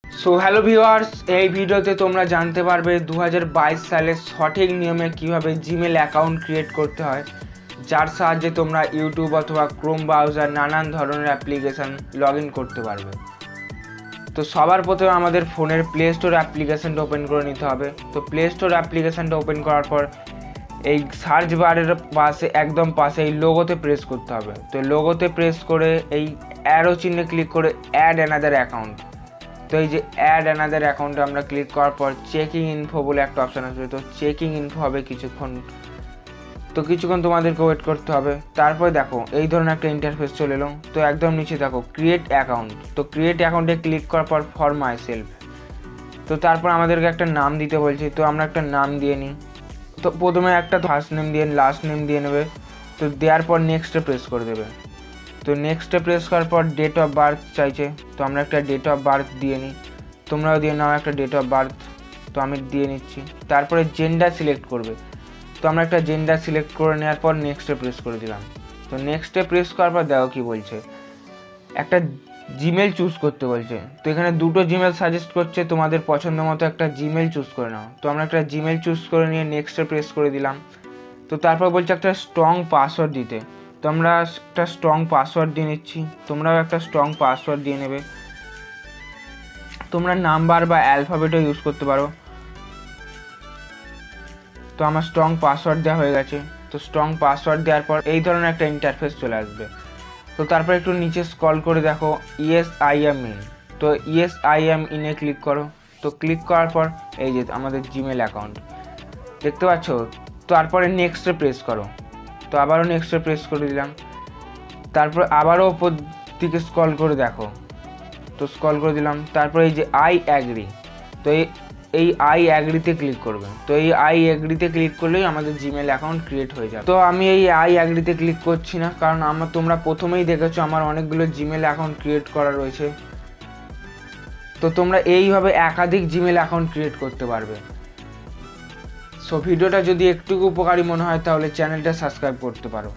So hello viewers, এই ভিডিওতে তোমরা জানতে পারবে 2022 সালের সঠিক নিয়মে কিভাবে জিমেল অ্যাকাউন্ট ক্রিয়েট করতে হয়, যার সাহায্যে তোমরা ইউটিউব অথবা ক্রোম ব্রাউজার নানান ধরনের অ্যাপ্লিকেশান লগ ইন করতে পারবে। তো সবার প্রথমে আমাদের ফোনের প্লে স্টোর অ্যাপ্লিকেশানটা ওপেন করে নিতে হবে। তো প্লে স্টোর অ্যাপ্লিকেশানটা ওপেন করার পর এই সার্চ বারের পাশে একদম পাশে এই লোগোতে প্রেস করতে হবে। তো লোগোতে প্রেস করে এই অ্যারো চিহ্নে ক্লিক করে অ্যাড অ্যানাদার অ্যাকাউন্ট। তো এই যে অ্যাড অ্যানাদার অ্যাকাউন্টে আমরা ক্লিক করার পর চেকিং ইনফো বলে একটা অপশান আসবে। তো চেকিং ইনফো হবে কিছুক্ষণ, তো কিছুক্ষণ তোমাদেরকে ওয়েট করতে হবে। তারপরে দেখো এই ধরনের একটা ইন্টারফেস চলে এলো। তো একদম নিচে দেখো ক্রিয়েট অ্যাকাউন্ট। তো ক্রিয়েট অ্যাকাউন্টে ক্লিক করার পর ফর মাই সেলফ। তো তারপর আমাদেরকে একটা নাম দিতে বলছে, তো আমরা একটা নাম দিয়ে নিই। তো প্রথমে একটা ফার্স্ট নেম দিয়ে লাস্ট নেম দিয়ে নেবে। তো দেওয়ার পর নেক্সটে প্রেস করে দেবে। তো নেক্সটে প্রেস করার পর ডেট অফ বার্থ চাইছে, তো আমরা একটা ডেট অফ বার্থ দিয়ে নিই। তোমরাও দিয়ে নাও একটা ডেট অফ বার্থ। তো আমি দিয়ে নিচ্ছি। তারপরে জেন্ডার সিলেক্ট করবে। তো আমরা একটা জেন্ডার সিলেক্ট করে নেওয়ার পর নেক্সটে প্রেস করে দিলাম। তো নেক্সটে প্রেস করার পর দেখো কী বলছে, একটা জিমেল চুজ করতে বলছে। তো এখানে দুটো জিমেল সাজেস্ট করছে, তোমাদের পছন্দ মতো একটা জিমেল চুজ করে নাও। তো আমরা একটা জিমেল চুজ করে নিয়ে নেক্সটে প্রেস করে দিলাম। তো তারপর বলছে একটা স্ট্রং পাসওয়ার্ড দিতে। তো আমরা একটা স্ট্রং পাসওয়ার্ড দিয়ে নিচ্ছি। তোমরাও একটা স্ট্রং পাসওয়ার্ড দিয়ে নেবে। তোমরা নাম্বার বা অ্যালফাবেটও ইউজ করতে পারো। তো আমার স্ট্রং পাসওয়ার্ড দেওয়া হয়ে গেছে। তো স্ট্রং পাসওয়ার্ড দেওয়ার পর এই ধরনের একটা ইন্টারফেস চলে আসবে। তো তারপর একটু নিচে স্ক্রল করে দেখো ইয়েস আই এম ইন। তো ইয়েস আই এম ইনে ক্লিক করো। তো ক্লিক করার পর এই যে আমাদের জিমেল অ্যাকাউন্ট দেখতে পাচ্ছ। তারপরে নেক্সটে প্রেস করো। তো আবারও নেক্সটে প্রেস করে দিলাম। তারপর আবারও ওপর দিকে স্ক্রল করে দেখো। তো স্ক্রল করে দিলাম। তারপর এই যে আই অ্যাগ্রি। তো এই আই অ্যাগ্রিতে ক্লিক করবে। তো এই আই অ্যাগ্রিতে ক্লিক করলেই আমাদের জিমেল অ্যাকাউন্ট ক্রিয়েট হয়ে যাবে। তো আমি এই আই অ্যাগ্রিতে ক্লিক করছি না, কারণ তোমরা প্রথমেই দেখেছো আমার অনেকগুলো জিমেল অ্যাকাউন্ট ক্রিয়েট করা রয়েছে। তো তোমরা এইভাবে একাধিক জিমেল অ্যাকাউন্ট ক্রিয়েট করতে পারবে। সো ভিডিওটা যদি একটু উপকারী মনে হয় তাহলে চ্যানেলটা সাবস্ক্রাইব করতে পারো।